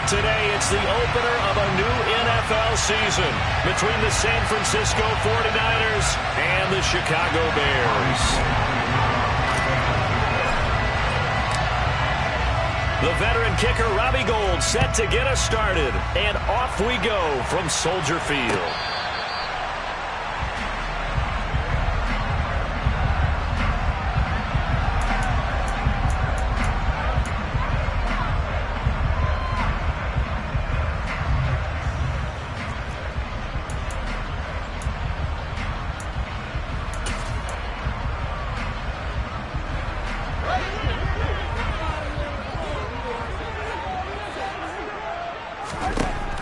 today, it's the opener of a new NFL season between the San Francisco 49ers and the Chicago Bears. The veteran kicker Robbie Gould set to get us started, and off we go from Soldier Field.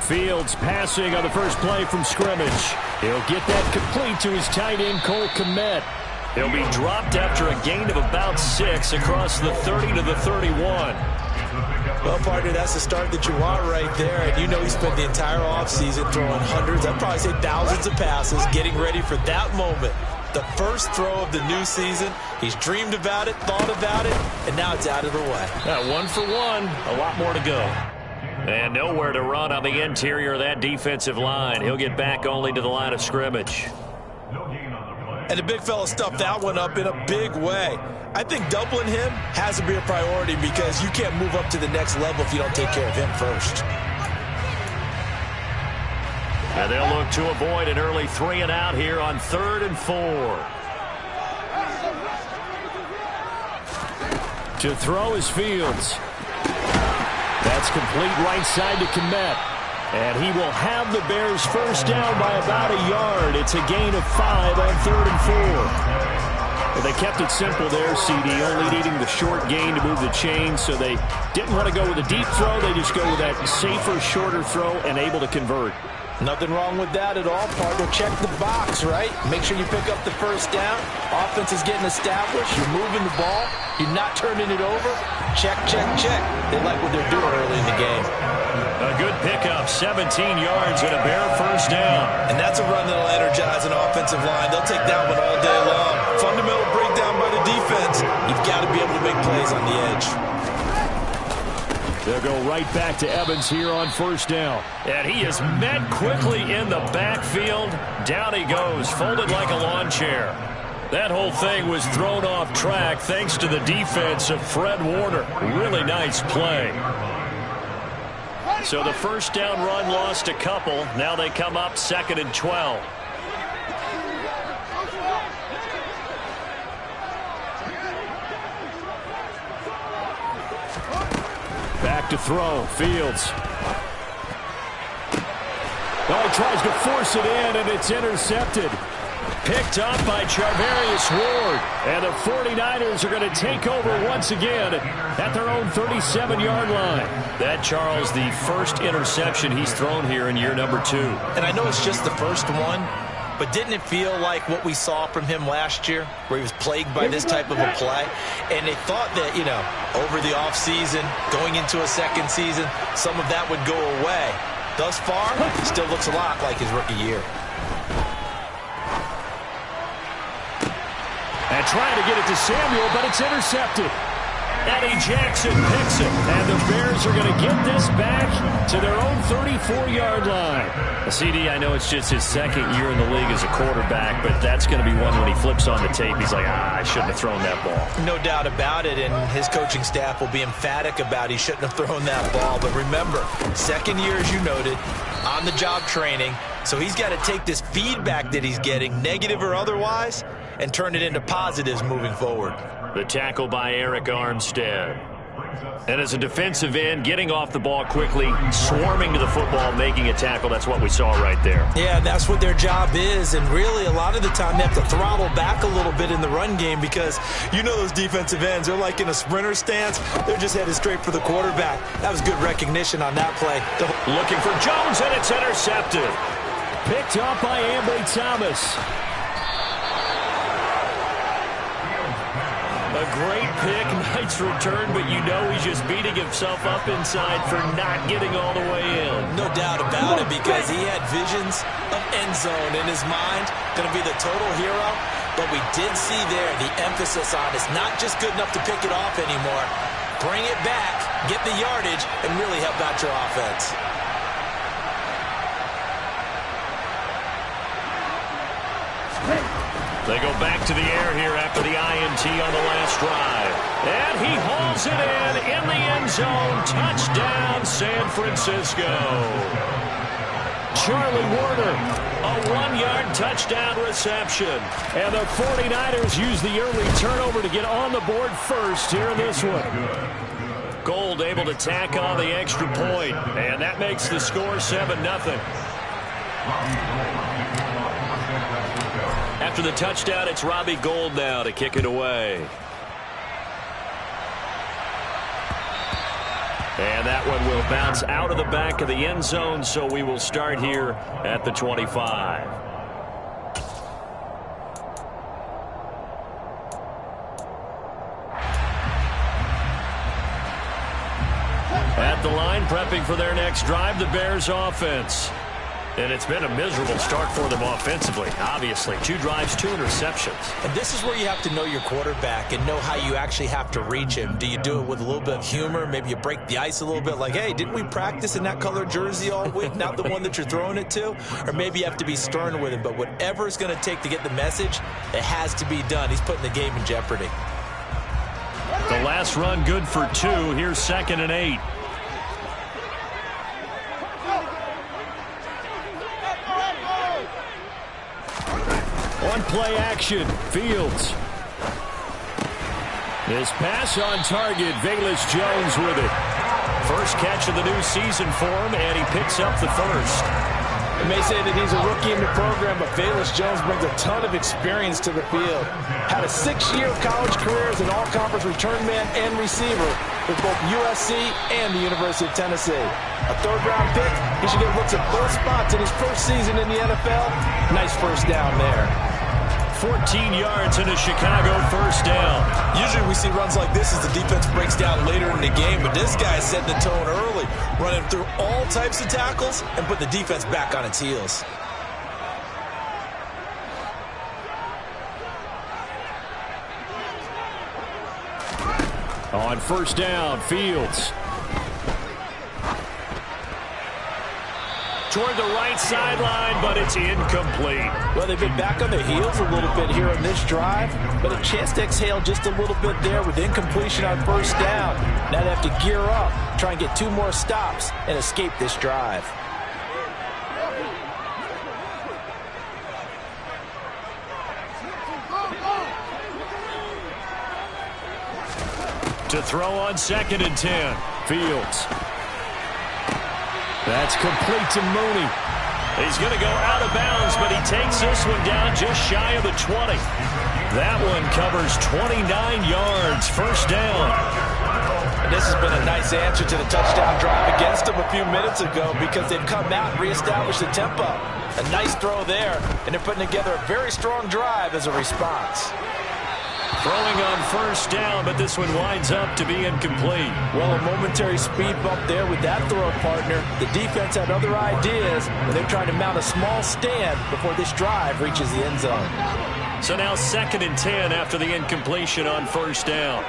Fields passing on the first play from scrimmage. He'll get that complete to his tight end, Cole Kmet. He'll be dropped after a gain of about 6 across the 30 to the 31. Well, partner, that's the start that you want right there. And you know he spent the entire offseason throwing hundreds, I'd probably say thousands of passes, getting ready for that moment. The first throw of the new season. He's dreamed about it, thought about it, and now it's out of the way. 1 for 1, a lot more to go. And nowhere to run on the interior of that defensive line. He'll get back only to the line of scrimmage. And the big fella stuffed that one up in a big way. I think doubling him has to be a priority because you can't move up to the next level if you don't take care of him first. And they'll look to avoid an early 3 and out here on 3rd and 4. To throw is Fields. That's complete right side to Kmet. And he will have the Bears first down by about a yard. It's a gain of 5 on 3rd and 4. Well, they kept it simple there, CD, only needing the short gain to move the chain, so they didn't want to go with a deep throw. They just go with that safer, shorter throw and able to convert. Nothing wrong with that at all, partner. Check the box, right? Make sure you pick up the first down. Offense is getting established. You're moving the ball. You're not turning it over. Check, check, check. They like what they're doing early in the game. A good pickup, 17 yards and a Bear first down. And that's a run that'll energize an offensive line. They'll take that one all day long. Fundamental breakdown by the defense. You've got to be able to make plays on the edge. They'll go right back to Evans here on first down. And he is met quickly in the backfield. Down he goes, folded like a lawn chair. That whole thing was thrown off track thanks to the defense of Fred Warner. Really nice play. So the first down run lost a couple. Now they come up 2nd and 12. Back to throw. Fields. Oh, he tries to force it in, and it's intercepted. Picked up by Charvarius Ward. And the 49ers are going to take over once again at their own 37-yard line. That, Charles, the first interception he's thrown here in year number 2. And I know it's just the first one, but didn't it feel like what we saw from him last year, where he was plagued by this type of a play? And they thought that, you know, over the offseason, going into a second season, some of that would go away. Thus far, still looks a lot like his rookie year. And trying to get it to Samuel, but it's intercepted. Eddie Jackson picks it, and the Bears are going to get this back to their own 34-yard line. CD, I know it's just his 2nd year in the league as a quarterback, but that's going to be one when he flips on the tape. He's like, I shouldn't have thrown that ball. No doubt about it, and his coaching staff will be emphatic about he shouldn't have thrown that ball. But remember, 2nd year, as you noted, on-the-job training, so he's got to take this feedback that he's getting, negative or otherwise, and turn it into positives moving forward. The tackle by Eric Armstead. And as a defensive end, getting off the ball quickly, swarming to the football, making a tackle, that's what we saw right there. Yeah, that's what their job is, and really a lot of the time they have to throttle back a little bit in the run game because you know those defensive ends, they're like in a sprinter stance. They're just headed straight for the quarterback. That was good recognition on that play. Looking for Jones, and it's intercepted. Picked up by Ambry Thomas. A great pick, nice return, but you know he's just beating himself up inside for not getting all the way in. No doubt about it, because he had visions of end zone in his mind, going to be the total hero. But we did see there the emphasis on it's not just good enough to pick it off anymore. bring it back, get the yardage, and really help out your offense. They go back to the air here after the INT on the last drive. And he hauls it in the end zone. Touchdown, San Francisco. Charlie Warner, a 1-yard touchdown reception. And the 49ers use the early turnover to get on the board first here in this one. Gold able to tack on the extra point, and that makes the score 7-0. After the touchdown, it's Robbie Gould now to kick it away. And that one will bounce out of the back of the end zone, so we will start here at the 25. At the line, prepping for their next drive, the Bears offense. And it's been a miserable start for them offensively, obviously. 2 drives, 2 interceptions. And this is where you have to know your quarterback and know how you actually have to reach him. Do you do it with a little bit of humor? Maybe you break the ice a little bit, like, hey, didn't we practice in that color jersey all week, not the one that you're throwing it to? Or maybe you have to be stern with him. But whatever it's going to take to get the message, it has to be done. He's putting the game in jeopardy. The last run good for 2. Here's 2nd and 8. On play action, Fields. This pass on target, Velus Jones with it. First catch of the new season for him, and he picks up the first. They may say that he's a rookie in the program, but Velus Jones brings a ton of experience to the field. Had a 6-year college career as an all-conference return man and receiver with both USC and the University of Tennessee. A 3rd-round pick, he should get looks at both spots in his first season in the NFL. Nice first down there. 14 yards and a Chicago first down. Usually we see runs like this as the defense breaks down later in the game, but this guy is setting the tone early, running through all types of tackles and put the defense back on its heels. On first down, Fields. Toward the right sideline, but it's incomplete. Well, they've been back on their heels a little bit here on this drive, but a chance to exhale just a little bit there with incompletion on first down. Now they have to gear up, try and get 2 more stops, and escape this drive. To throw on 2nd and 10, Fields. That's complete to Mooney. He's going to go out of bounds, but he takes this one down just shy of the 20. That one covers 29 yards, first down. And this has been a nice answer to the touchdown drive against them a few minutes ago because they've come out and reestablished the tempo. A nice throw there, and they're putting together a very strong drive as a response. Throwing on first down, but this one winds up to be incomplete. Well, a momentary speed bump there with that throw, partner. The defense had other ideas, and they're trying to mount a small stand before this drive reaches the end zone. So now 2nd and 10 after the incompletion on first down.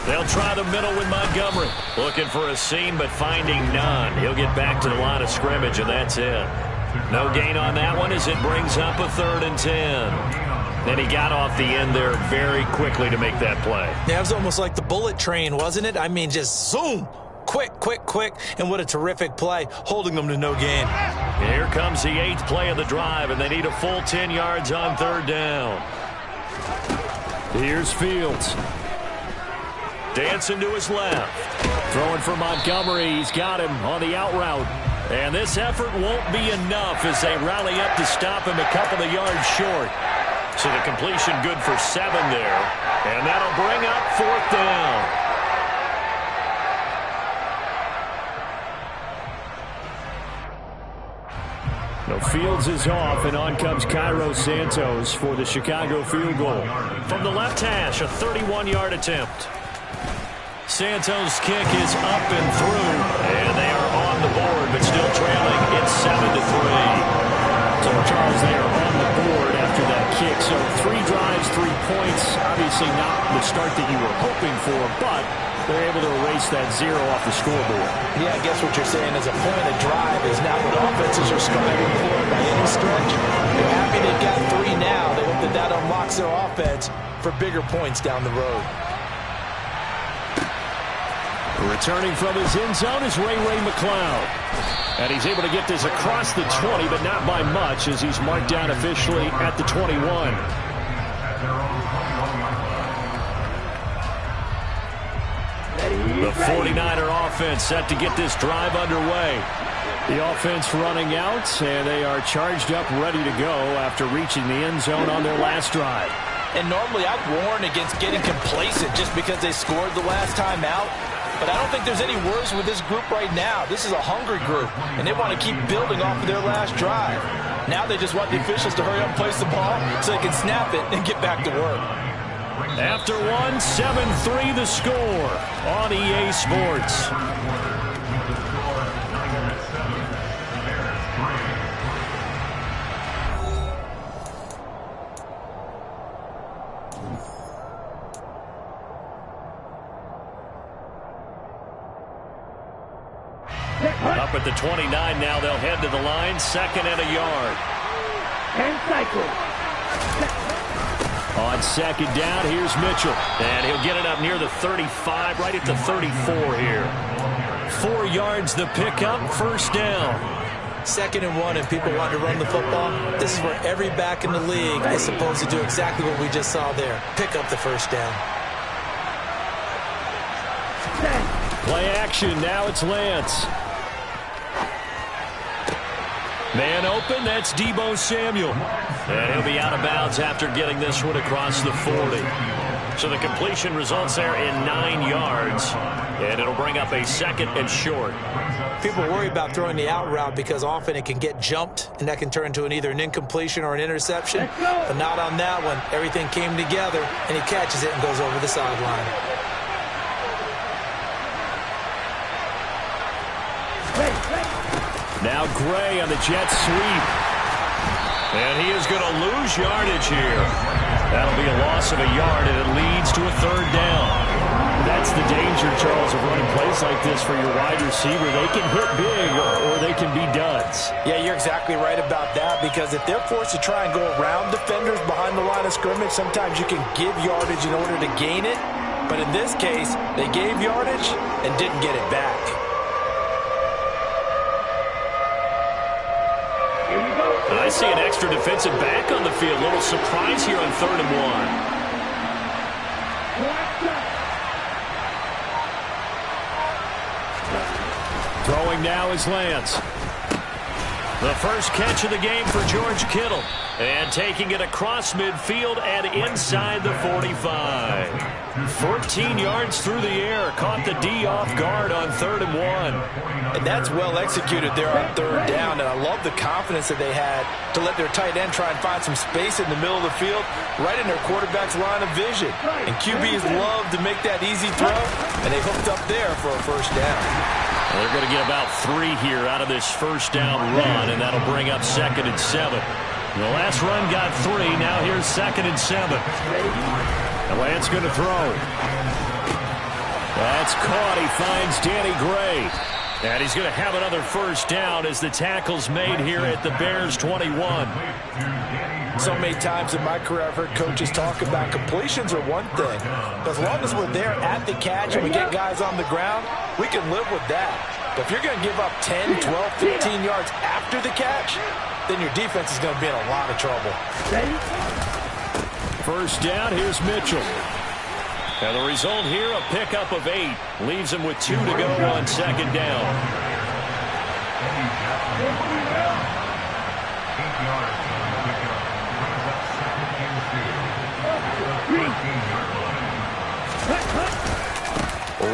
They'll try the middle with Montgomery. Looking for a seam, but finding none. He'll get back to the line of scrimmage, and that's it. No gain on that one as it brings up a 3rd and 10. And he got off the end there very quickly to make that play. Yeah, it was almost like the bullet train, wasn't it? I mean, just zoom. Quick, quick, quick. And what a terrific play, holding them to no gain. Here comes the 8th play of the drive, and they need a full 10 yards on 3rd down. Here's Fields. Dancing to his left. Throwing for Montgomery. He's got him on the out route. And this effort won't be enough as they rally up to stop him a couple of yards short. So the completion good for 7 there. And that'll bring up 4th down. No, Fields is off, and on comes Cairo Santos for the Chicago field goal. From the left hash, a 31-yard attempt. Santos' kick is up and through, and they are on the board, but still trailing. It's 7-3. So, Charles, they are on the board after that kick. So 3 drives, 3 points. Obviously not the start that you were hoping for, but they're able to erase that 0 off the scoreboard. Yeah, I guess what you're saying is a point of drive is not what offenses are striving for by any stretch. They're happy they got 3 now. They hope that that unlocks their offense for bigger points down the road. Returning from his end zone is Ray McCloud. And he's able to get this across the 20, but not by much, as he's marked down officially at the 21. The 49er offense set to get this drive underway. The offense running out, and they are charged up, ready to go after reaching the end zone on their last drive. And normally I'd warn against getting complacent just because they scored the last time out. But I don't think there's any worries with this group right now. This is a hungry group, and they want to keep building off of their last drive. Now they just want the officials to hurry up and place the ball so they can snap it and get back to work. After 7-3 the score on EA Sports. Up at the 29 now, they'll head to the line, 2nd and a yard. And cycle. On 2nd down, here's Mitchell. And he'll get it up near the 35, right at the 34 here. 4 yards the pickup, 1st down. 2nd and 1, and people want to run the football. This is where every back in the league is supposed to do exactly what we just saw there. Pick up the 1st down. Play action, now it's Lance. Man open, that's Deebo Samuel. And he'll be out of bounds after getting this one across the 40. So the completion results there in 9 yards. And it'll bring up a 2nd and short. People worry about throwing the out route because often it can get jumped, and that can turn into either an incompletion or an interception. But not on that one. Everything came together, and he catches it and goes over the sideline. Now Gray on the jet sweep. And he is going to lose yardage here. That'll be a loss of a yard, and it leads to a 3rd down. That's the danger, Charles, of running plays like this for your wide receiver. They can hit big, or they can be duds. Yeah, you're exactly right about that, because if they're forced to try and go around defenders behind the line of scrimmage, sometimes you can give yardage in order to gain it. But in this case, they gave yardage and didn't get it back. I see an extra defensive back on the field. Little surprise here on 3rd and 1. Throwing now is Lance. The first catch of the game for George Kittle. And taking it across midfield and inside the 45. 14 yards through the air. Caught the D off guard on 3rd and 1. And that's well executed there on 3rd down. And I love the confidence that they had to let their tight end try and find some space in the middle of the field, right in their quarterback's line of vision. And QBs love to make that easy throw, and they hooked up there for a 1st down. Well, they're going to get about 3 here out of this 1st down run, and that'll bring up 2nd and 7. The last run got 3. Now here's 2nd and 7. And Lance going to throw. That's caught. He finds Danny Gray. And he's going to have another 1st down as the tackle's made here at the Bears 21. So many times in my career I've heard coaches talk about completions are one thing. But as long as we're there at the catch and we get guys on the ground, we can live with that. But if you're going to give up 10, 12, 15 yards after the catch, then your defense is going to be in a lot of trouble. 1st down, here's Mitchell. And the result here, a pickup of 8. Leaves him with 2 to go on 2nd down.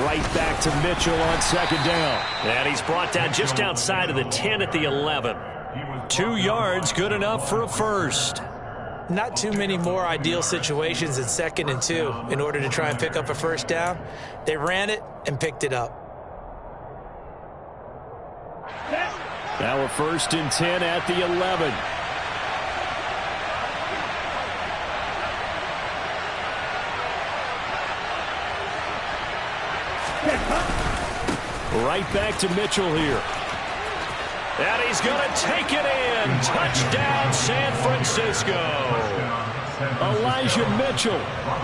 Right back to Mitchell on 2nd down. And he's brought down just outside of the 10 at the 11. 2 yards, good enough for a 1st. Not too many more ideal situations in 2nd and 2 in order to try and pick up a 1st down. They ran it and picked it up. Now a 1st and 10 at the 11. Right back to Mitchell here. And he's going to take it in. Touchdown, San Francisco. Elijah Mitchell,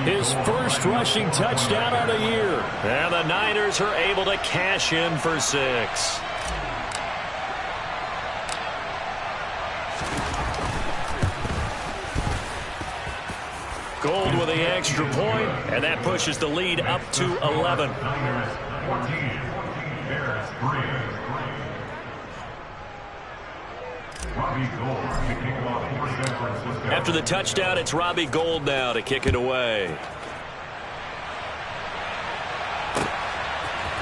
his first rushing touchdown of the year. And the Niners are able to cash in for 6. Gold with the extra point, and that pushes the lead up to 11. After the touchdown, it's Robbie Gould now to kick it away.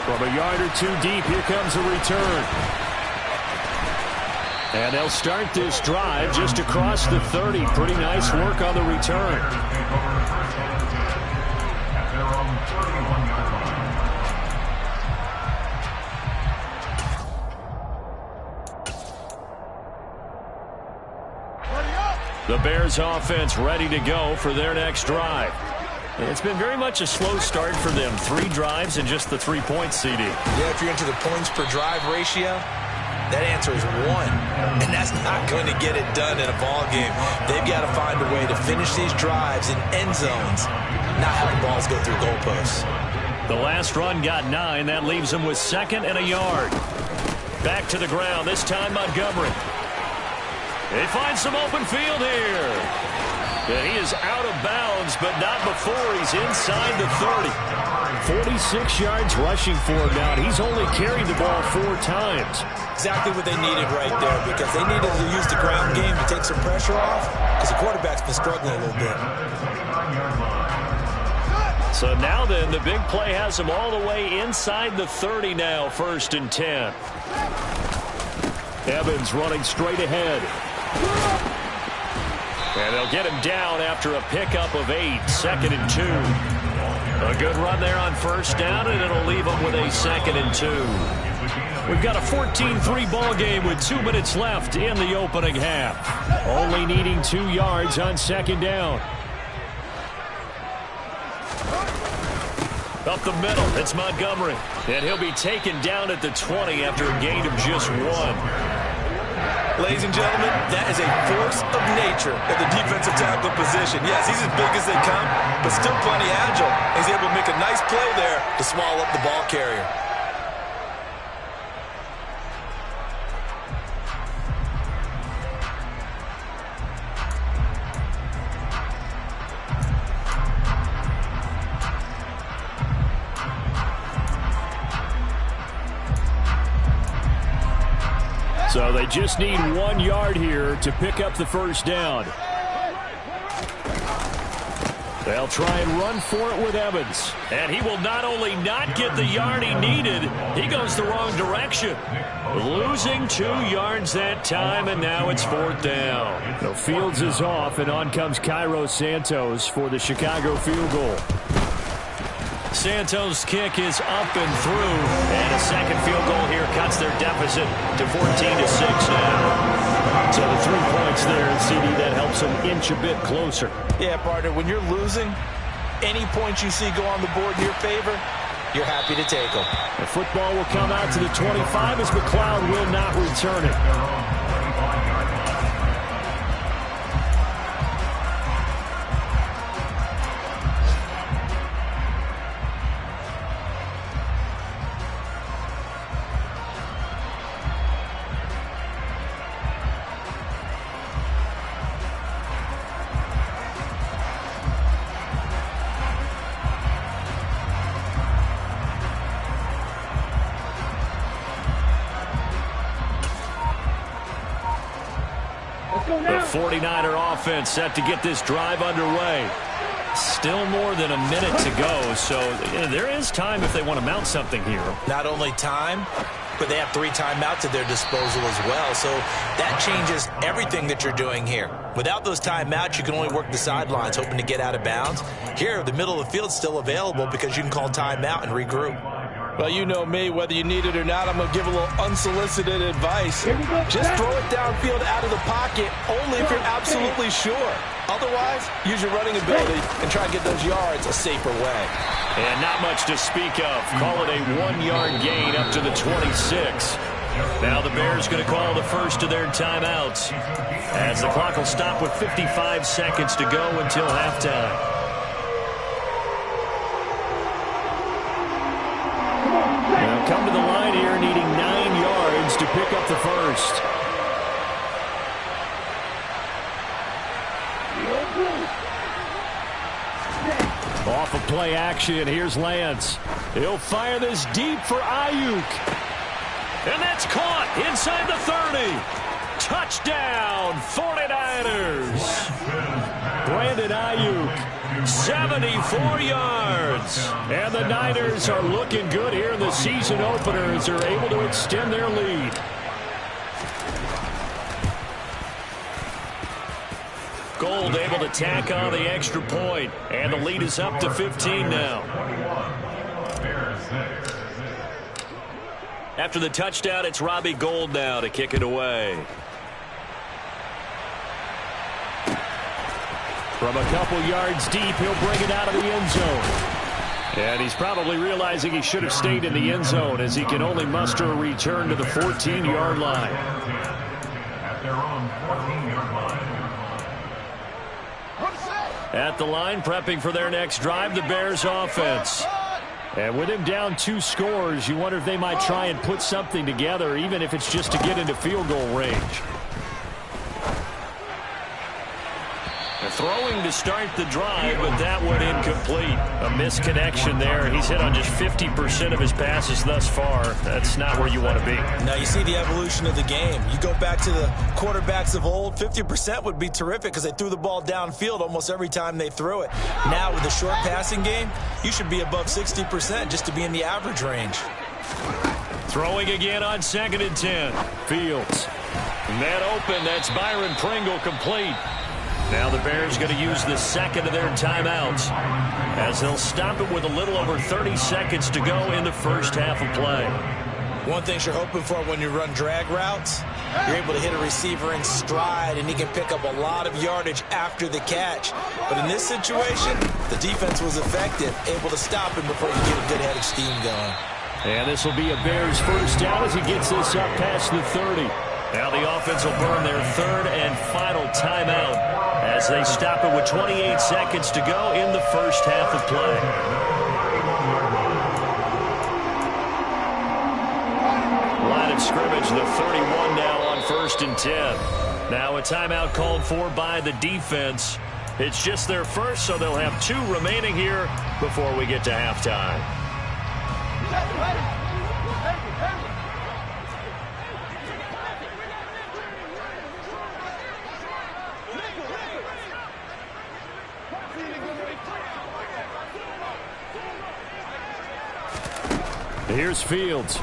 From a yard or two deep, here comes a return. And they'll start this drive just across the 30. Pretty nice work on the return. The Bears offense ready to go for their next drive. It's been very much a slow start for them. 3 drives and just the 3 points, CD. Yeah, if you're into the points per drive ratio, that answer is 1. And that's not going to get it done in a ball game. They've got to find a way to finish these drives in end zones, not having balls go through goalposts. The last run got 9. That leaves them with 2nd and a yard. Back to the ground, this time Montgomery. They find some open field here. And he is out of bounds, but not before he's inside the 30. 46 yards rushing for him now. He's only carried the ball 4 times. Exactly what they needed right there, because they needed to use the ground game to take some pressure off, because the quarterback's been struggling a little bit. So now then, the big play has him all the way inside the 30 now, 1st and 10. Evans running straight ahead. And they'll get him down after a pickup of 8, 2nd and 2. A good run there on 1st down, and it'll leave them with a 2nd and 2. We've got a 14-3 ball game with 2 minutes left in the opening half. Only needing 2 yards on 2nd down. Up the middle, it's Montgomery. And he'll be taken down at the 20 after a gain of just 1. Ladies and gentlemen, that is a force of nature at the defensive tackle position. Yes, he's as big as they come, but still plenty agile. He's able to make a nice play there to swallow up the ball carrier. So they just need 1 yard here to pick up the 1st down. They'll try and run for it with Evans. And he will not only not get the yard he needed, he goes the wrong direction. Losing 2 yards that time, and now it's 4th down. So Fields is off, and on comes Cairo Santos for the Chicago field goal. Santos' kick is up and through, and a 2nd field goal here cuts their deficit to 14-6 now. So the 3 points there, CD, that helps them inch a bit closer. Yeah, partner, when you're losing, any points you see go on the board in your favor, you're happy to take them. The football will come out to the 25 as McLeod will not return it. The 49er offense set to get this drive underway. Still more than a minute to go, so there is time if they want to mount something here. Not only time, but they have 3 timeouts at their disposal as well, so that changes everything that you're doing here. Without those timeouts, you can only work the sidelines, hoping to get out of bounds. Here, the middle of the field is still available because you can call timeout and regroup. Well, you know me, whether you need it or not, I'm going to give a little unsolicited advice. Just throw it downfield out of the pocket, only if you're absolutely sure. Otherwise, use your running ability and try to get those yards a safer way. And not much to speak of. Call it a 1-yard gain up to the 26. Now the Bears going to call the first of their timeouts, as the clock will stop with 55 seconds to go until halftime. Now come to the line here, needing 9 yards to pick up the first. Off of play action, here's Lance. He'll fire this deep for Ayuk. And that's caught inside the 30. Touchdown, 49ers. Brandon Ayuk, 74 yards. And the Niners are looking good here in the season opener as they're able to extend their lead. Gold able to tack on the extra point, and the lead is up to 15 now. After the touchdown, it's Robbie Gould now to kick it away. From a couple yards deep, he'll bring it out of the end zone. And he's probably realizing he should have stayed in the end zone, as he can only muster a return to the 14-yard line. At their own 14-yard line. At the line, prepping for their next drive, the Bears offense. And with him down 2 scores, you wonder if they might try and put something together, even if it's just to get into field goal range. Throwing to start the drive, but that went incomplete. A misconnection there. He's hit on just 50% of his passes thus far. That's not where you want to be. Now you see the evolution of the game. You go back to the quarterbacks of old, 50% would be terrific because they threw the ball downfield almost every time they threw it. Now with the short passing game, you should be above 60% just to be in the average range. Throwing again on 2nd and 10. Fields. Net open. That's Byron Pringle complete. Now the Bears going to use the second of their timeouts, as they'll stop it with a little over 30 seconds to go in the first half of play. One thing you're hoping for when you run drag routes, you're able to hit a receiver in stride, and he can pick up a lot of yardage after the catch. But in this situation, the defense was effective, able to stop him before you get a good head of steam going. And this will be a Bears first down as he gets this up past the 30. Now the offense will burn their third and final timeout as they stop it with 28 seconds to go in the first half of play. Line of scrimmage, the 31 now on 1st and 10. Now a timeout called for by the defense. It's just their first, so they'll have 2 remaining here before we get to halftime. Here's Fields.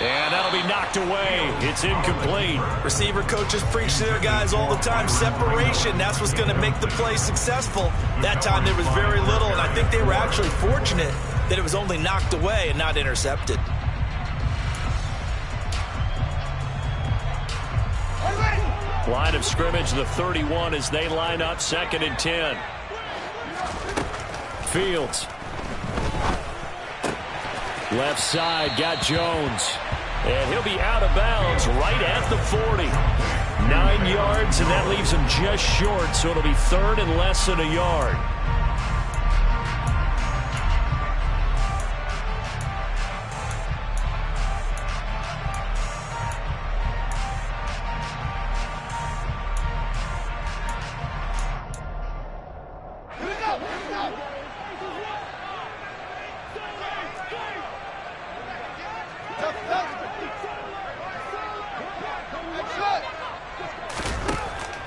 And that'll be knocked away. It's incomplete. Receiver coaches preach to their guys all the time. Separation, that's what's going to make the play successful. That time there was very little, and I think they were actually fortunate that it was only knocked away and not intercepted. Line of scrimmage, the 31 as they line up 2nd and 10. Fields. Left side, got Jones. And he'll be out of bounds right at the 40. 9 yards, and that leaves him just short, so it'll be 3rd and less than a yard.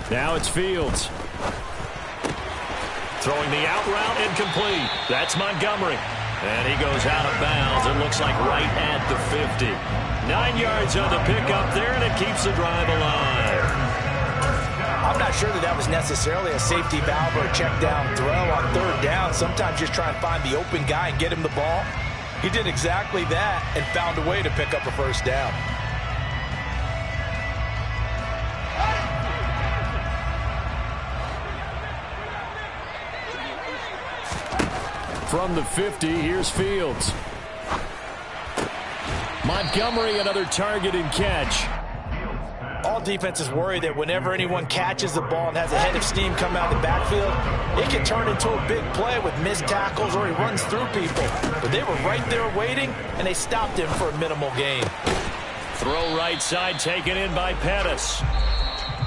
Now it's Fields. Throwing the out route, incomplete. That's Montgomery. And he goes out of bounds. It looks like right at the 50. 9 yards on the pickup there, and it keeps the drive alive. I'm not sure that was necessarily a safety valve or a check down throw on third down. Sometimes just try and find the open guy and get him the ball. He did exactly that and found a way to pick up a first down. From the 50, here's Fields. Montgomery, another target and catch. All defenses worry that whenever anyone catches the ball and has a head of steam come out of the backfield, it can turn into a big play with missed tackles or he runs through people. But they were right there waiting, and they stopped him for a minimal gain. Throw right side taken in by Pettis.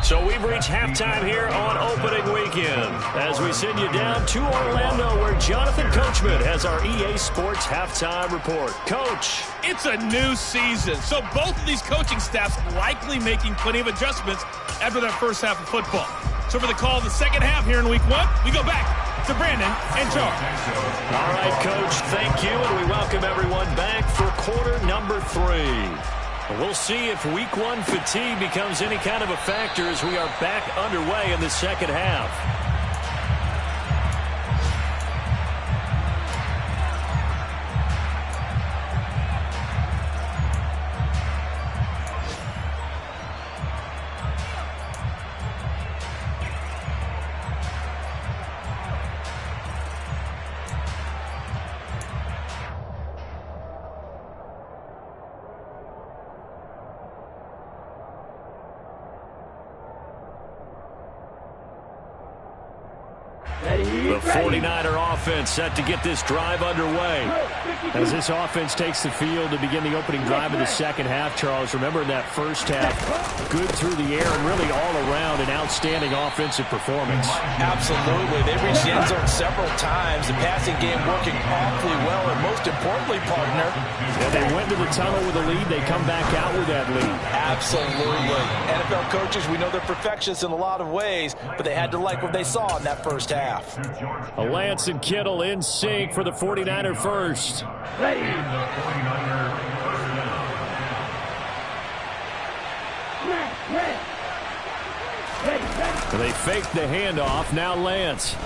So we've reached halftime here on opening weekend as we send you down to Orlando where Jonathan Coachman has our EA Sports halftime report. Coach. It's a new season, so both of these coaching staffs likely making plenty of adjustments after that first half of football. So for the call of the second half here in week one, we go back to Brandon and Charles. All right, Coach, thank you, and we welcome everyone back for quarter number 3. We'll see if week 1 fatigue becomes any kind of a factor as we are back underway in the second half. The 49er offense set to get this drive underway. As this offense takes the field to begin the opening drive of the second half, Charles, remember in that first half, good through the air and really all around an outstanding offensive performance. Absolutely. They reached the end zone several times. The passing game working awfully well, and most importantly, partner, they went to the tunnel with a lead. They come back out with that lead. Absolutely. NFL coaches, we know they're perfectionists in a lot of ways, but they had to like what they saw in that first half. Lance and Kittle in sync for the 49er first. Ready. They fake the handoff. Now Lance.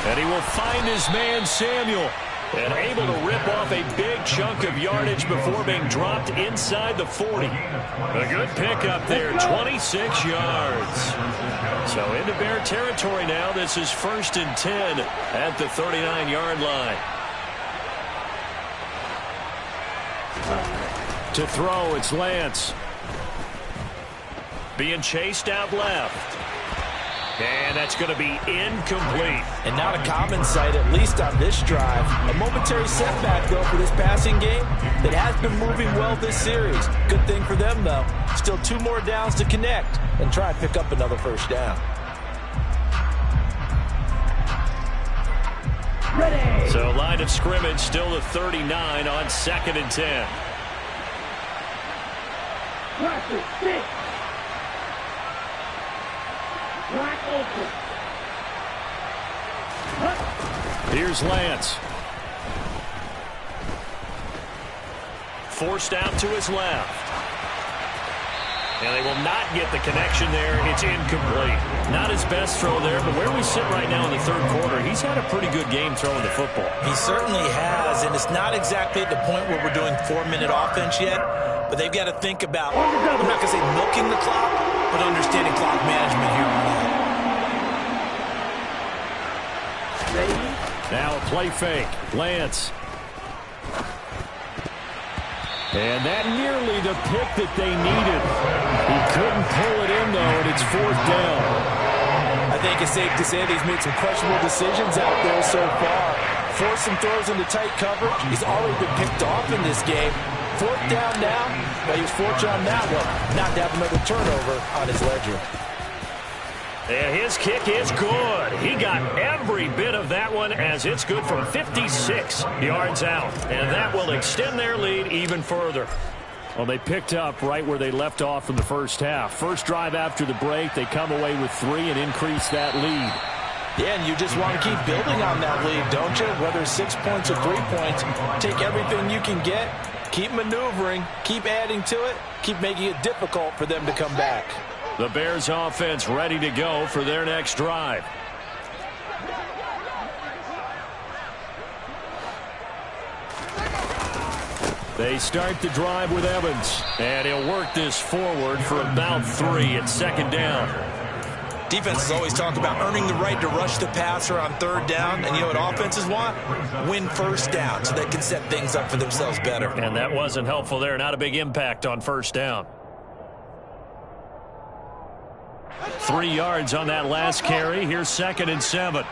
And he will find his man Samuel. And able to rip off a big chunk of yardage before being dropped inside the 40. A good pickup there, 26 yards. So into Bear territory now. This is 1st and 10 at the 39-yard line. To throw, it's Lance. Being chased out left. And that's going to be incomplete. And not a common sight, at least on this drive. A momentary setback, though, for this passing game that has been moving well this series. Good thing for them, though. Still 2 more downs to connect and try and pick up another first down. Ready. So line of scrimmage still the 39 on 2nd and 10. Practice 6. Black open. Here's Lance. Forced out to his left. And they will not get the connection there. It's incomplete. Not his best throw there, but where we sit right now in the third quarter, he's had a pretty good game throwing the football. He certainly has, and it's not exactly at the point where we're doing 4-minute offense yet, but they've got to think about, I'm not going to say milking the clock, but understanding clock management here on out. Now a play fake. Lance. And that nearly the pick that they needed. He couldn't pull it in, though, and it's 4th down. I think it's safe to say that he's made some questionable decisions out there so far. Forced some throws into tight coverage. He's already been picked off in this game. 4th down now. But he was fortunate on that one not to have another turnover on his ledger. And his kick is good. He got every bit of that one as it's good from 56 yards out. And that will extend their lead even further. Well, they picked up right where they left off in the first half. First drive after the break, they come away with 3 and increase that lead. Yeah, and you just want to keep building on that lead, don't you? Whether it's 6 points or 3 points, take everything you can get, keep maneuvering, keep adding to it, keep making it difficult for them to come back. The Bears offense ready to go for their next drive. They start the drive with Evans, and he'll work this forward for about 3 at second down. Defense has always talked about earning the right to rush the passer on third down, and you know what offenses want? Win first down so they can set things up for themselves better. And that wasn't helpful there. Not a big impact on first down. 3 yards on that last carry. Here's 2nd and 7.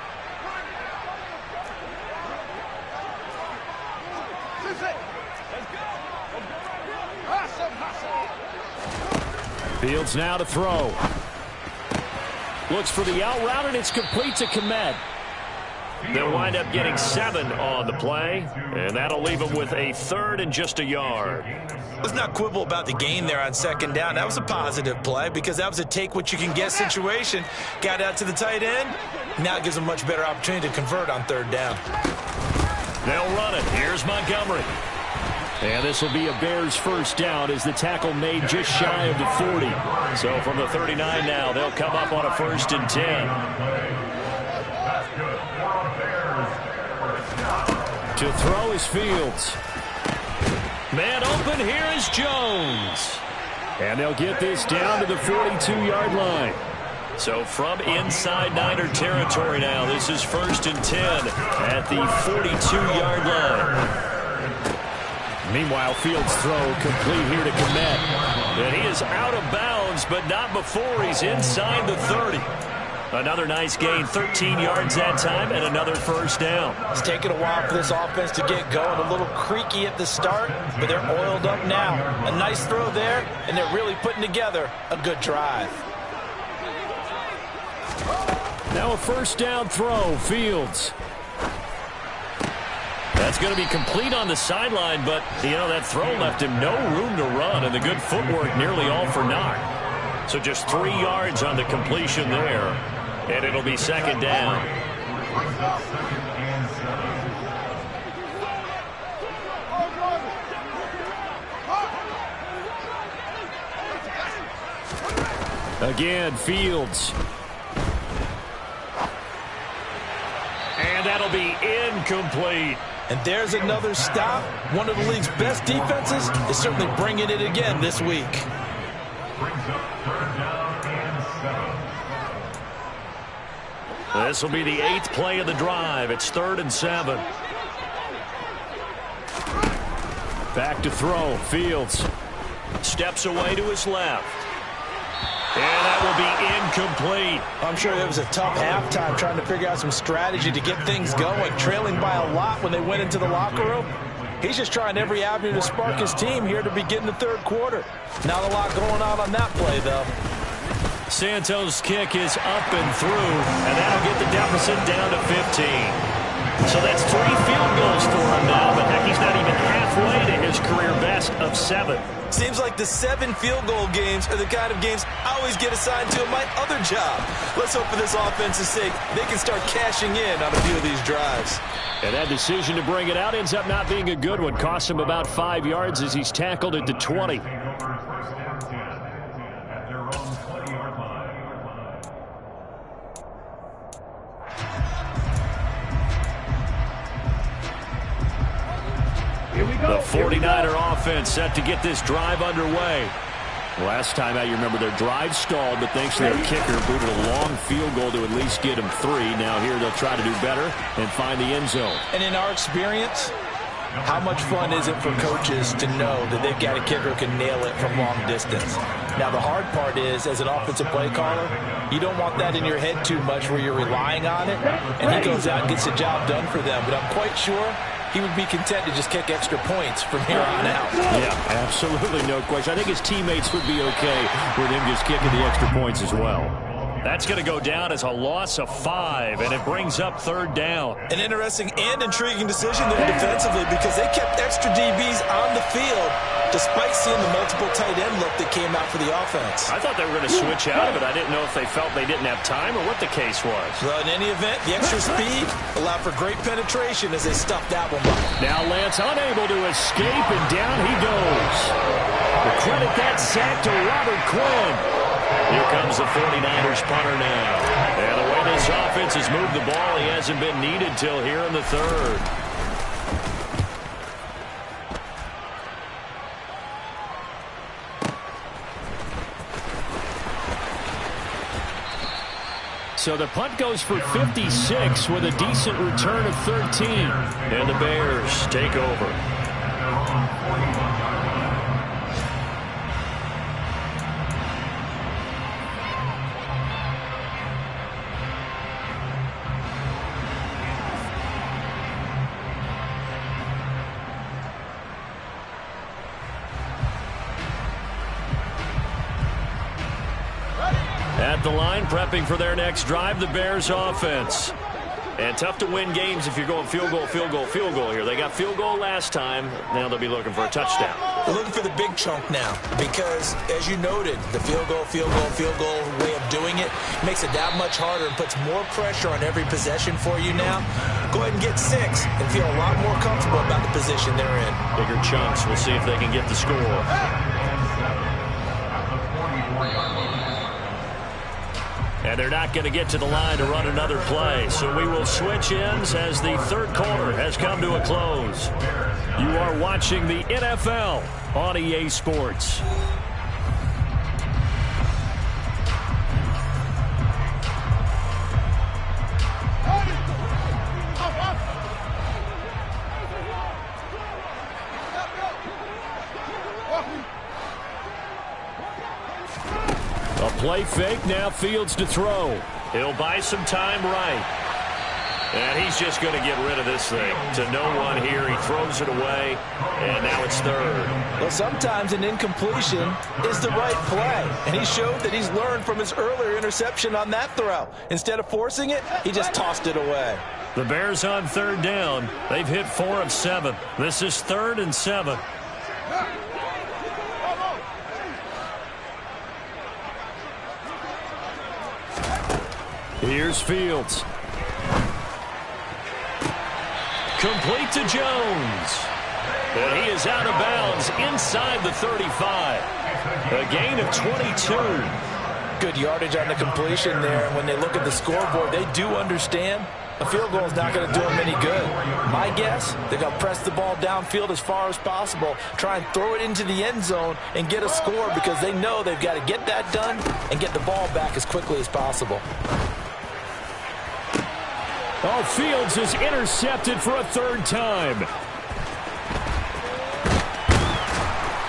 Fields now to throw. Looks for the out route, and it's complete to Kmet. They'll wind up getting 7 on the play, and that'll leave them with a 3rd and just a yard. Let's not quibble about the gain there on second down. That was a positive play because that was a take-what-you-can-get situation. Got out to the tight end. Now it gives them a much better opportunity to convert on third down. They'll run it. Here's Montgomery. And this will be a Bears first down as the tackle made just shy of the 40. So from the 39 now, they'll come up on a 1st and 10. To throw is Fields. Man open, here is Jones. And they'll get this down to the 42-yard line. So from inside Niner territory now, this is 1st and 10 at the 42-yard line. Meanwhile, Fields' throw complete here to Kmet. And he is out of bounds, but not before he's inside the 30. Another nice gain, 13 yards that time, and another first down. It's taken a while for this offense to get going. A little creaky at the start, but they're oiled up now. A nice throw there, and they're really putting together a good drive. Now a first down throw, Fields. That's going to be complete on the sideline, but, you know, that throw left him no room to run, and the good footwork nearly all for naught. So just 3 yards on the completion there, and it'll be second down. Again, Fields. And that'll be incomplete. And there's another stop. One of the league's best defenses is certainly bringing it again this week. This will be the 8th play of the drive. It's 3rd and 7. Back to throw. Fields steps away to his left. And that will be incomplete. I'm sure it was a tough halftime trying to figure out some strategy to get things going. Trailing by a lot when they went into the locker room. He's just trying every avenue to spark his team here to begin the third quarter. Not a lot going on that play, though. Santos' kick is up and through, and that'll get the deficit down to 15. So that's 3 field goals for him now, but heck, he's not even halfway to his career best of 7. Seems like the 7 field goal games are the kind of games I always get assigned to in my other job. Let's hope for this offense's sake they can start cashing in on a few of these drives. And that decision to bring it out ends up not being a good one. Costs him about 5 yards as he's tackled at the 20. The 49er offense set to get this drive underway. Last time out, you remember their drive stalled, but thanks to their kicker, booted a long field goal to at least get them 3. Now here they'll try to do better and find the end zone. And in our experience, how much fun is it for coaches to know that they've got a kicker who can nail it from long distance? Now, the hard part is, as an offensive play caller, you don't want that in your head too much where you're relying on it, and he goes out and gets the job done for them. But I'm quite sure he would be content to just kick extra points from here on out. Yeah, absolutely no question. I think his teammates would be okay with him just kicking the extra points as well. That's going to go down as a loss of 5, and it brings up 3rd down. An interesting and intriguing decision there defensively because they kept extra DBs on the field despite seeing the multiple tight end look that came out for the offense. I thought they were going to switch out of it. I didn't know if they felt they didn't have time or what the case was. Well, in any event, the extra speed allowed for great penetration as they stuffed that one up. Now Lance unable to escape, and down he goes. We'll credit that sack to Robert Quinn. Here comes the 49ers punter now. And the way this offense has moved the ball, he hasn't been needed till here in the third. So the punt goes for 56 with a decent return of 13. And the Bears take over. At the line, prepping for their next drive, the Bears offense. And tough to win games if you're going field goal, field goal, field goal here. They got field goal last time. Now they'll be looking for a touchdown. They're looking for the big chunk now because, as you noted, the field goal way of doing it makes it that much harder and puts more pressure on every possession for you now. Go ahead and get 6 and feel a lot more comfortable about the position they're in. Bigger chunks. We'll see if they can get the score. And they're not going to get to the line to run another play. So we will switch ends as the third quarter has come to a close. You are watching the NFL on EA Sports. Play fake, now Fields to throw. He'll buy some time right. And he's just going to get rid of this thing. To no one here, he throws it away, and now it's third. Well, sometimes an incompletion is the right play, and he showed that he's learned from his earlier interception on that throw. Instead of forcing it, he just tossed it away. The Bears on third down. They've hit 4 of 7. This is 3rd and 7. Here's Fields. Complete to Jones. And he is out of bounds inside the 35. A gain of 22. Good yardage on the completion there. When they look at the scoreboard, they do understand a field goal is not going to do them any good. My guess, they're going to press the ball downfield as far as possible, try and throw it into the end zone and get a score because they know they've got to get that done and get the ball back as quickly as possible. Oh, Fields is intercepted for a 3rd time.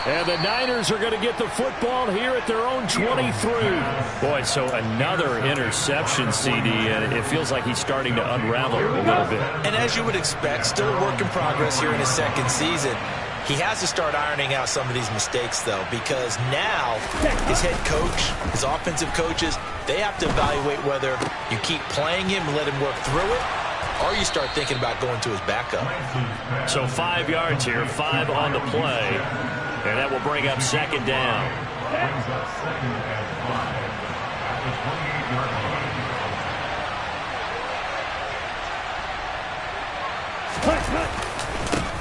And the Niners are going to get the football here at their own 23. Boy, so another interception, CD, and it feels like he's starting to unravel a little bit. And as you would expect, still a work in progress here in his 2nd season. He has to start ironing out some of these mistakes, though, because now his head coach, his offensive coaches, they have to evaluate whether you keep playing him and let him work through it, or you start thinking about going to his backup. So 5 yards here, 5 on the play, and that will bring up 2nd down. Brings up 2nd and 5 at the 28-yard line.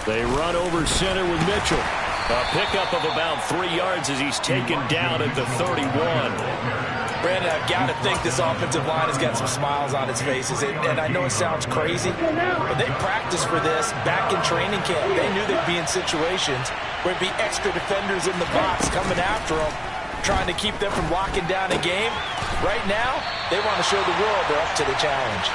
They run over center with Mitchell. A pickup of about 3 yards as he's taken down at the 31. Brandon, I've got to think this offensive line has got some smiles on its faces. And I know it sounds crazy, but they practiced for this back in training camp. They knew they'd be in situations where it'd be extra defenders in the box coming after them, trying to keep them from locking down a game. Right now, they want to show the world they're up to the challenge.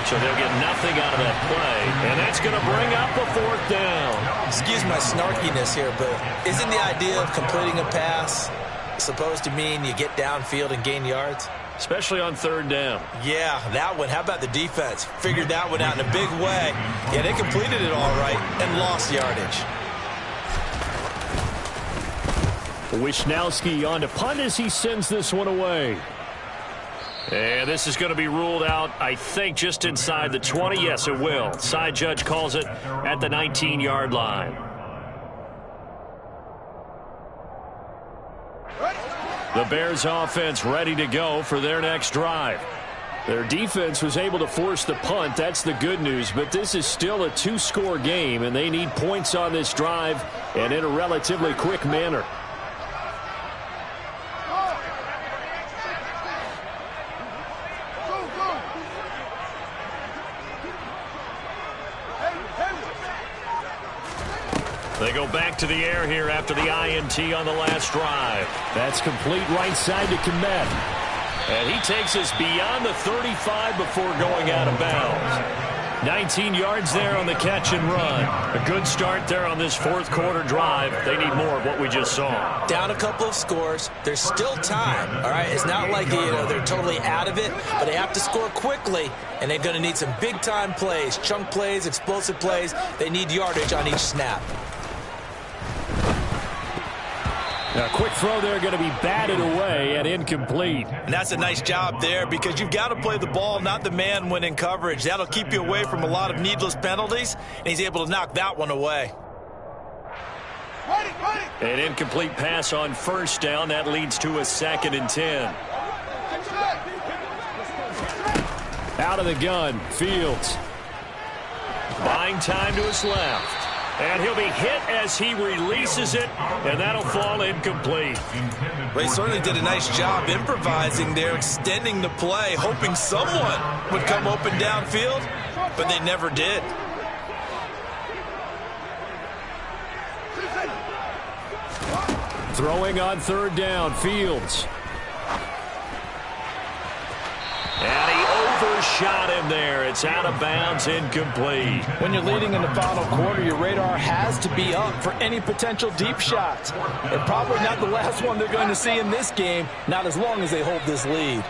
So they'll get nothing out of that play, and that's going to bring up a 4th down. Excuse my snarkiness here, but isn't the idea of completing a pass supposed to mean you get downfield and gain yards? Especially on 3rd down. Yeah, that one. How about the defense? Figured that one out in a big way. Yeah, they completed it all right and lost yardage. Wisnowski on to punt as he sends this one away. And this is going to be ruled out, I think, just inside the 20. Yes, it will. Side judge calls it at the 19-yard line. The Bears offense ready to go for their next drive. Their defense was able to force the punt. That's the good news. But this is still a 2-score game, and they need points on this drive and in a relatively quick manner. go back to the air here after the INT on the last drive. That's complete right side to Kmet. And he takes us beyond the 35 before going out of bounds. 19 yards there on the catch and run. A good start there on this fourth quarter drive. They need more of what we just saw. Down a couple of scores. There's still time, all right? It's not like they're totally out of it, but they have to score quickly, and they're going to need some big-time plays, chunk plays, explosive plays. They need yardage on each snap. A quick throw there going to be batted away and incomplete. And that's a nice job there because you've got to play the ball, not the man when in coverage. That'll keep you away from a lot of needless penalties, and he's able to knock that one away. An incomplete pass on first down. That leads to a 2nd and 10. Out of the gun, Fields. Buying time to his left. And he'll be hit as he releases it, and that'll fall incomplete. Well, he certainly did a nice job improvising there, extending the play, hoping someone would come open downfield, but they never did. Throwing on third down, Fields. And he overshot him there. It's out of bounds, incomplete. When you're leading in the final quarter, your radar has to be up for any potential deep shots. And probably not the last one they're going to see in this game, not as long as they hold this lead.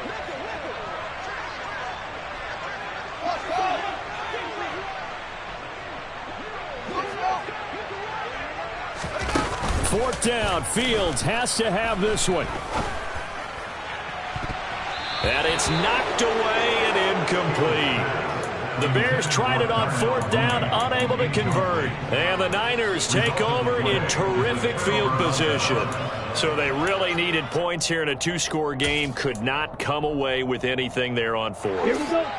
Fourth down, Fields has to have this one. And it's knocked away and incomplete. The Bears tried it on fourth down, unable to convert. And the Niners take over in terrific field position. So they really needed points here in a two-score game. Could not come away with anything there on fourth.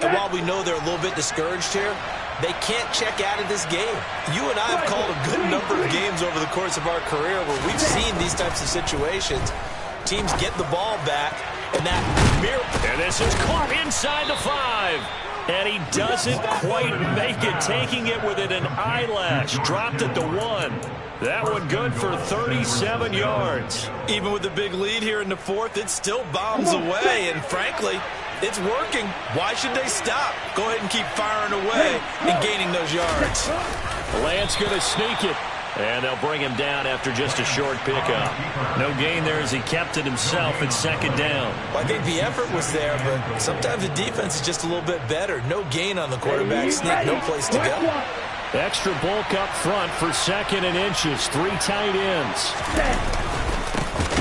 And while we know they're a little bit discouraged here, they can't check out of this game. You and I have called a good number of games over the course of our career where we've seen these types of situations. Teams get the ball back. And this is caught inside the 5. And he doesn't quite make it, taking it within an eyelash. Dropped it to 1. That one good for 37 yards. Even with the big lead here in the fourth, it still bombs away. And frankly, it's working. Why should they stop? Go ahead and keep firing away and gaining those yards. Lance going to sneak it. And they'll bring him down after just a short pickup. No gain there as he kept it himself at second down. Well, I think the effort was there, but sometimes the defense is just a little bit better. No gain on the quarterback sneak, no place to go. Extra bulk up front for 2nd and inches. 3 tight ends.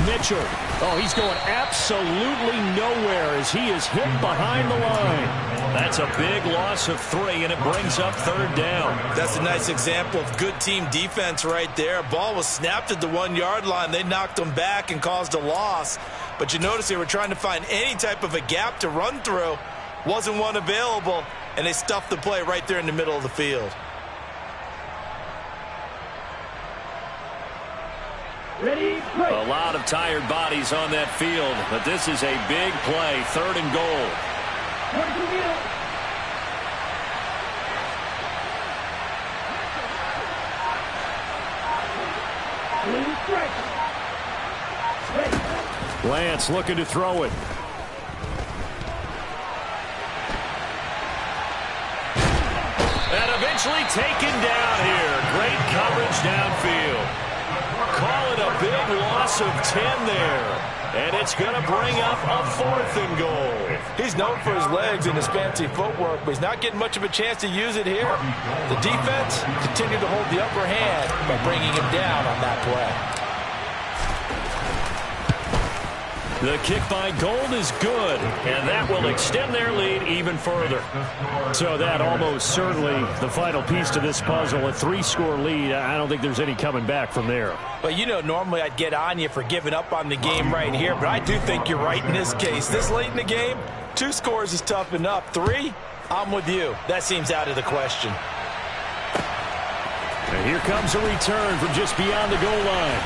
Mitchell. Oh, he's going absolutely nowhere as he is hit behind the line. That's a big loss of 3, and it brings up third down. That's a nice example of good team defense right there. Ball was snapped at the 1-yard line. They knocked them back and caused a loss. But you notice they were trying to find any type of a gap to run through. Wasn't one available, and they stuffed the play right there in the middle of the field. A lot of tired bodies on that field, but this is a big play, 3rd and goal. Lance looking to throw it. And eventually taken down here. Great coverage downfield. Call it a big loss of 10 there. And it's going to bring up a 4th and goal. He's known for his legs and his fancy footwork, but he's not getting much of a chance to use it here. The defense continued to hold the upper hand by bringing him down on that play. The kick by Gold is good, and that will extend their lead even further. So that almost certainly the final piece to this puzzle, a 3-score lead. I don't think there's any coming back from there. Well, you know, normally I'd get on you for giving up on the game right here, but I do think you're right in this case. This late in the game, 2 scores is tough enough. 3, I'm with you. That seems out of the question. And here comes a return from just beyond the goal line.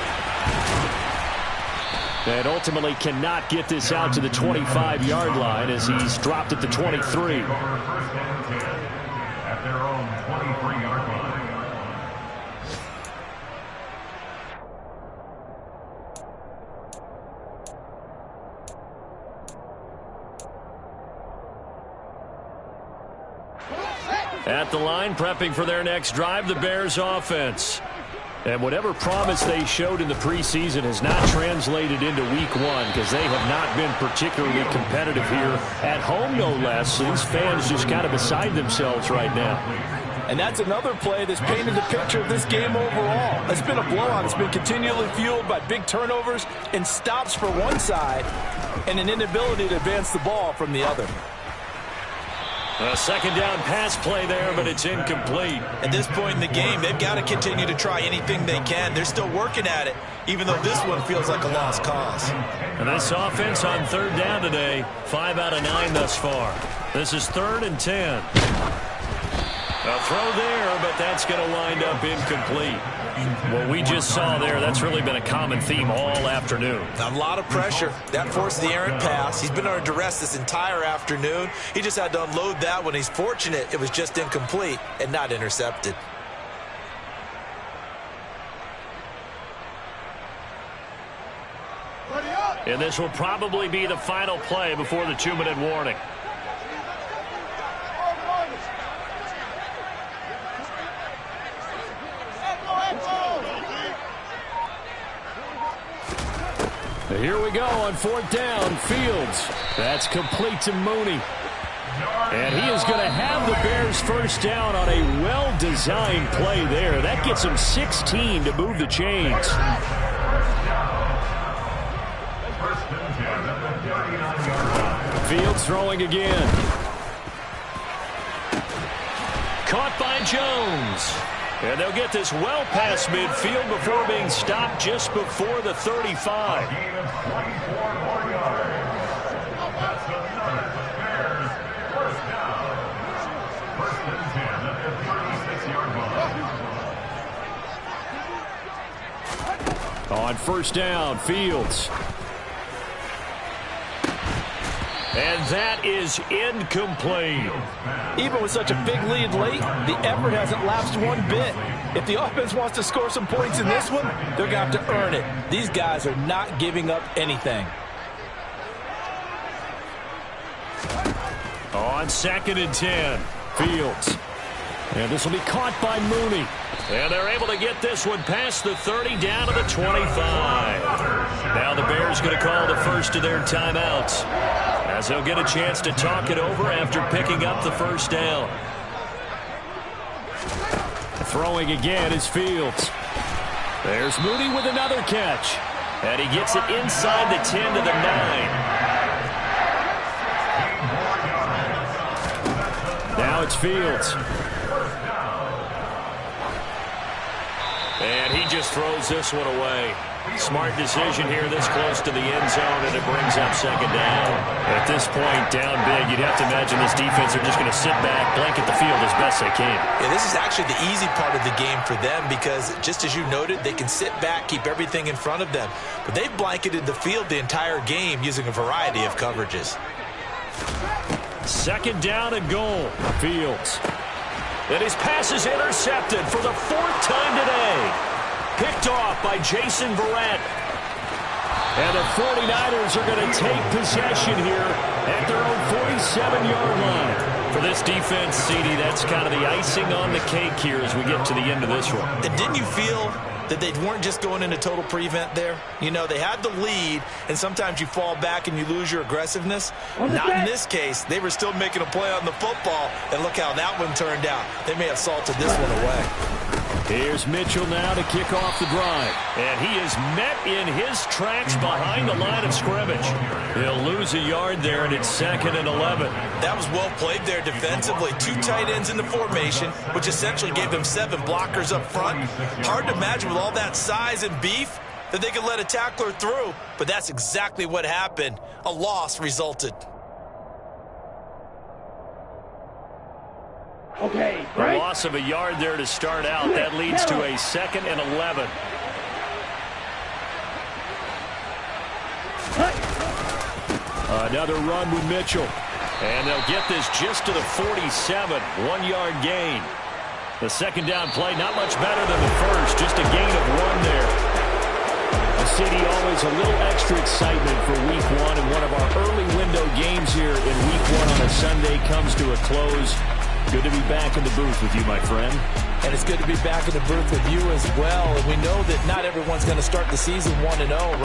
And ultimately cannot get this out to the 25-yard line as he's dropped at the 23. At their own 23-yard line. At the line, prepping for their next drive, the Bears offense. And whatever promise they showed in the preseason has not translated into week one because they have not been particularly competitive here at home, no less. So these fans just kind of beside themselves right now. And that's another play that's painted the picture of this game overall. It's been a blowout. It's been continually fueled by big turnovers and stops for one side and an inability to advance the ball from the other. A second down pass play there, but it's incomplete. At this point in the game, they've got to continue to try anything they can. They're still working at it, even though this one feels like a lost cause. And this offense on third down today, 5 out of 9 thus far. This is 3rd and 10. A throw there, but that's going to wind up incomplete. What we just saw there, that's really been a common theme all afternoon. A lot of pressure. That forced the errant pass. He's been under duress this entire afternoon. He just had to unload that one. He's fortunate it was just incomplete and not intercepted. And this will probably be the final play before the 2-minute warning. Here we go on 4th down. Fields. That's complete to Mooney. And he is going to have the Bears first down on a well-designed play there. That gets him 16 to move the chains. Fields throwing again. Caught by Jones. And they'll get this well past midfield before being stopped just before the 35. On 1st down, Fields. And that is incomplete. Even with such a big lead late, the effort hasn't lapsed one bit. If the offense wants to score some points in this one, they're going to have to earn it. These guys are not giving up anything. On 2nd and 10, Fields. And this will be caught by Mooney. And they're able to get this one past the 30 down to the 25. Now the Bears going to call the first of their timeouts, as they'll get a chance to talk it over after picking up the first down. Throwing again is Fields. There's Mooney with another catch. And he gets it inside the 10 to the 9. Now it's Fields. And he just throws this one away. Smart decision here this close to the end zone, and it brings up 2nd down. At this point, down big, you'd have to imagine this defense are just going to sit back, blanket the field as best they can. Yeah, this is actually the easy part of the game for them because, just as you noted, they can sit back, keep everything in front of them. But they've blanketed the field the entire game using a variety of coverages. 2nd down and goal. Fields. And his pass is intercepted for the 4th time today. Picked off by Jason Verrett. And the 49ers are going to take possession here at their own 47-yard line. For this defense, CD, that's kind of the icing on the cake here as we get to the end of this one. And didn't you feel that they weren't just going into total prevent there? You know, they had the lead, and sometimes you fall back and you lose your aggressiveness. Not in this case. They were still making a play on the football, and look how that one turned out. They may have salted this one away. Here's Mitchell now to kick off the drive. And he is met in his tracks behind the line of scrimmage. He'll lose a yard there, and it's 2nd and 11. That was well played there defensively. 2 tight ends in the formation, which essentially gave them 7 blockers up front. Hard to imagine with all that size and beef that they could let a tackler through, but that's exactly what happened. A loss resulted. Okay, A right? loss of a yard there to start out. That leads to a 2nd and 11. Another run with Mitchell. And they'll get this just to the 47. 1-yard gain. The 2nd down play, not much better than the first. Just a gain of 1 there. The city always a little extra excitement for week 1. And one of our early window games here in week 1 on a Sunday comes to a close. Good to be back in the booth with you, my friend. And it's good to be back in the booth with you as well. And we know that not everyone's going to start the season 1-0, right?